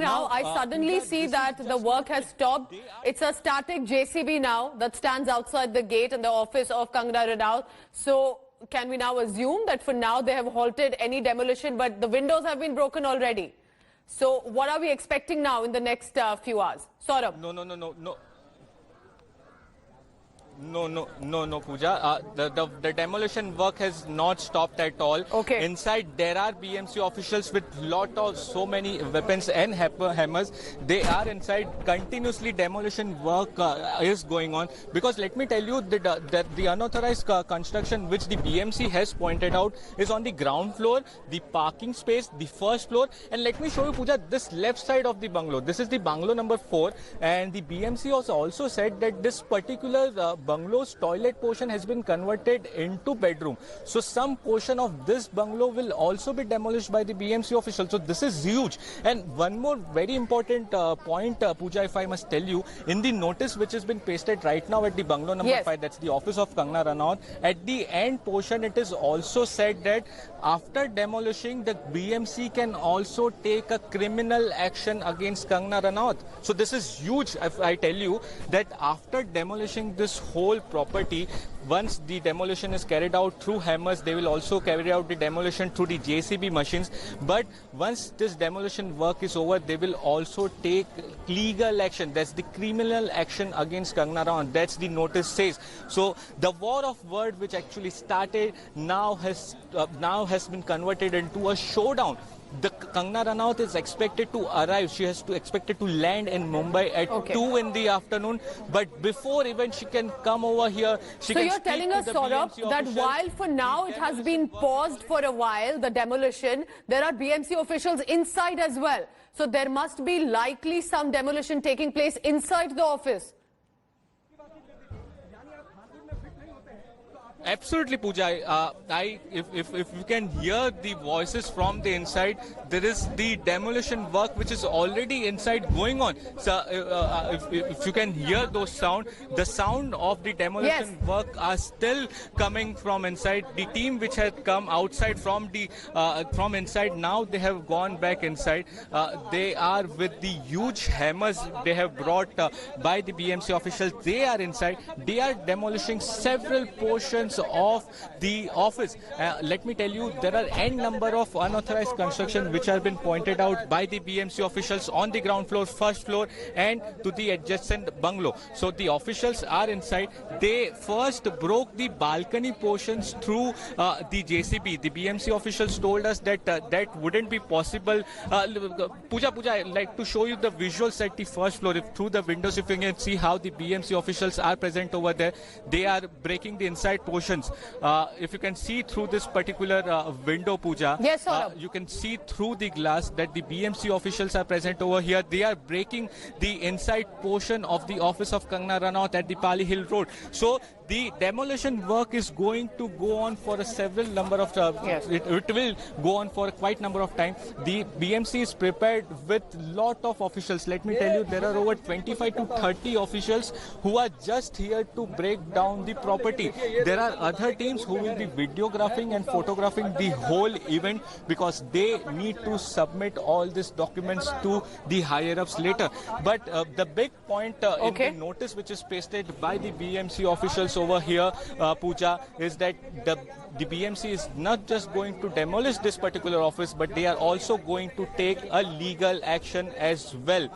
now I suddenly see that the work has stopped. It's a static JCB now that stands outside the gate in the office of Kangana Ranaut. So can we now assume that for now they have halted any demolition, but the windows have been broken already? So what are we expecting now in the next few hours? Saurabh. No, Pooja. The demolition work has not stopped at all. Okay. Inside there are BMC officials with so many weapons and hammers. They are inside. Continuously demolition work is going on. Because let me tell you that the unauthorized construction which the BMC has pointed out is on the ground floor, the parking space, the first floor. And let me show you, Pooja, this left side of the bungalow. This is the bungalow number 4. And the BMC also said that this particular bungalow's toilet portion has been converted into bedroom. So some portion of this bungalow will also be demolished by the BMC officials. So this is huge. And one more very important point, Pooja, if I must tell you, in the notice which has been pasted right now at the bungalow number 5, that's the office of Kangana Ranaut, at the end portion it is also said that after demolishing, the BMC can also take a criminal action against Kangana Ranaut. So this is huge. If I tell you that after demolishing this whole property, once the demolition is carried out through hammers, they will also carry out the demolition through the JCB machines. But once this demolition work is over, they will also take legal action. That's the criminal action against Kangana Ranaut. That's the notice says. So the war of words which actually started now has been converted into a showdown. The Kangana Ranaut is expected to arrive. She has to expected to land in Mumbai at 2 in the afternoon. But before even she can come over here, she can. So you're telling us, Saurabh, that while for now it has been paused for a while, the demolition, there are BMC officials inside as well. So there must be likely some demolition taking place inside the office. Absolutely, Pooja. If you can hear the voices from the inside, there is the demolition work which is already inside going on. So if you can hear those sound, the sound of the demolition work are still coming from inside. The team which had come outside from inside, now they have gone back inside. They are with the huge hammers they have brought by the BMC officials. They are inside. They are demolishing several portions of the office. Let me tell you, there are n number of unauthorized construction which have been pointed out by the BMC officials on the ground floor, first floor, and to the adjacent bungalow. So the officials are inside. They first broke the balcony portions through the JCB. The BMC officials told us that that wouldn't be possible. Pooja, I'd like to show you the visuals at the first floor. Through the windows, if you can see how the BMC officials are present over there, they are breaking the inside portions. If you can see through this particular window, Pooja, you can see through the glass that the BMC officials are present over here. They are breaking the inside portion of the office of Kangana Ranaut at the Pali Hill Road. So the demolition work is going to go on for a several number of it will go on for a quite number of time. The BMC is prepared with lot of officials. Let me tell you, there are over 25 to 30 officials who are just here to break down the property. There are other teams who will be videographing and photographing the whole event because they need to submit all these documents to the higher ups later. But the big point in the notice which is pasted by the BMC officials over here, Pooja, is that the BMC is not just going to demolish this particular office, but they are also going to take a legal action as well.